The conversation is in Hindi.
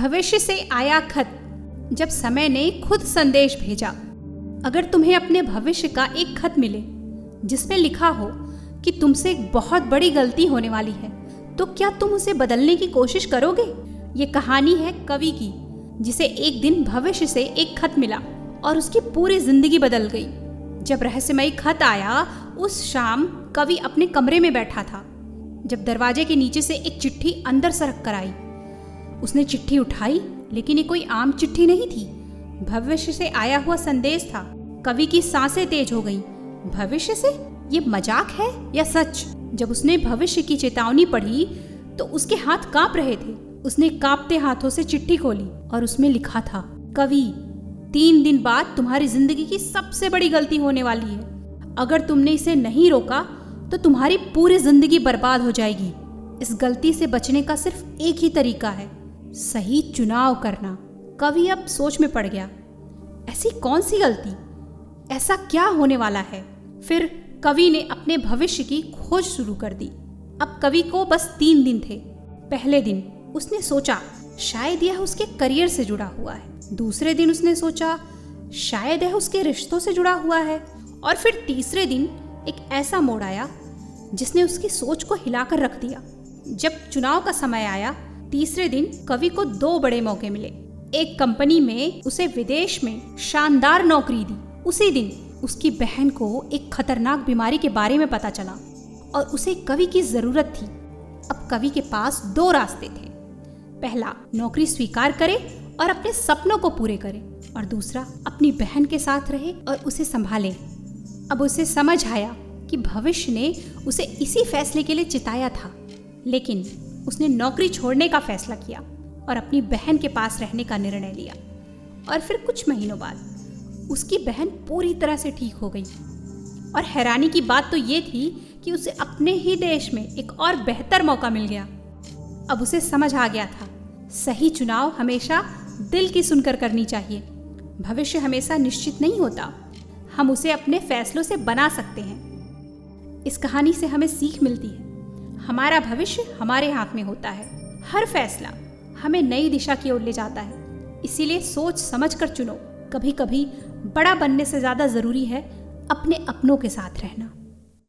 भविष्य से आया खत। जब समय ने खुद संदेश भेजा। अगर तुम्हें अपने भविष्य का एक खत मिले जिसमें लिखा हो कि तुमसे एक बहुत बड़ी गलती होने वाली है, तो क्या तुम उसे बदलने की कोशिश करोगे? ये कहानी है कवि की, जिसे एक दिन भविष्य से एक खत मिला और उसकी पूरी जिंदगी बदल गई। जब रहस्यमयी खत आया, उस शाम कवि अपने कमरे में बैठा था जब दरवाजे के नीचे से एक चिट्ठी अंदर सरक कर आई। उसने चिट्ठी उठाई, लेकिन ये कोई आम चिट्ठी नहीं थी। भविष्य से आया हुआ संदेश था। कवि की सांसें तेज हो गईं। भविष्य से? ये मजाक है या सच? जब उसने भविष्य की चेतावनी पढ़ी तो उसके हाथ कांप रहे थे। उसने कांपते हाथों से चिट्ठी खोली और उसमें लिखा था, कवि, 3 दिन बाद तुम्हारी जिंदगी की सबसे बड़ी गलती होने वाली है। अगर तुमने इसे नहीं रोका तो तुम्हारी पूरी जिंदगी बर्बाद हो जाएगी। इस गलती से बचने का सिर्फ एक ही तरीका है, सही चुनाव करना। कवि अब सोच में पड़ गया। ऐसी कौन सी गलती? ऐसा क्या होने वाला है? फिर कवि ने अपने भविष्य की खोज शुरू कर दी। अब कवि को बस 3 दिन थे। पहले दिन उसने सोचा शायद यह उसके करियर से जुड़ा हुआ है। दूसरे दिन उसने सोचा शायद यह उसके रिश्तों से जुड़ा हुआ है। और फिर तीसरे दिन एक ऐसा मोड़ आया जिसने उसकी सोच को हिलाकर रख दिया। जब चुनाव का समय आया, तीसरे दिन कवि को 2 बड़े मौके मिले। एक कंपनी में उसे विदेश में शानदार नौकरी दी। उसी दिन उसकी बहन को एक खतरनाक बीमारी के बारे में पता चला और उसे कवि की जरूरत थी। अब कवि के पास 2 रास्ते थे। पहला, नौकरी स्वीकार करे और अपने सपनों को पूरे करे, और दूसरा, अपनी बहन के साथ रहे और उसे संभाले। अब उसे समझ आया कि भविष्य ने उसे इसी फैसले के लिए चिताया था, लेकिन उसने नौकरी छोड़ने का फैसला किया और अपनी बहन के पास रहने का निर्णय लिया। और फिर कुछ महीनों बाद उसकी बहन पूरी तरह से ठीक हो गई। और हैरानी की बात तो ये थी कि उसे अपने ही देश में एक और बेहतर मौका मिल गया। अब उसे समझ आ गया था, सही चुनाव हमेशा दिल की सुनकर करनी चाहिए। भविष्य हमेशा निश्चित नहीं होता, हम उसे अपने फैसलों से बना सकते हैं। इस कहानी से हमें सीख मिलती है, हमारा भविष्य हमारे हाथ में होता है। हर फैसला हमें नई दिशा की ओर ले जाता है। इसीलिए सोच समझ कर चुनो। कभी कभी बड़ा बनने से ज़्यादा ज़रूरी है अपने अपनों के साथ रहना।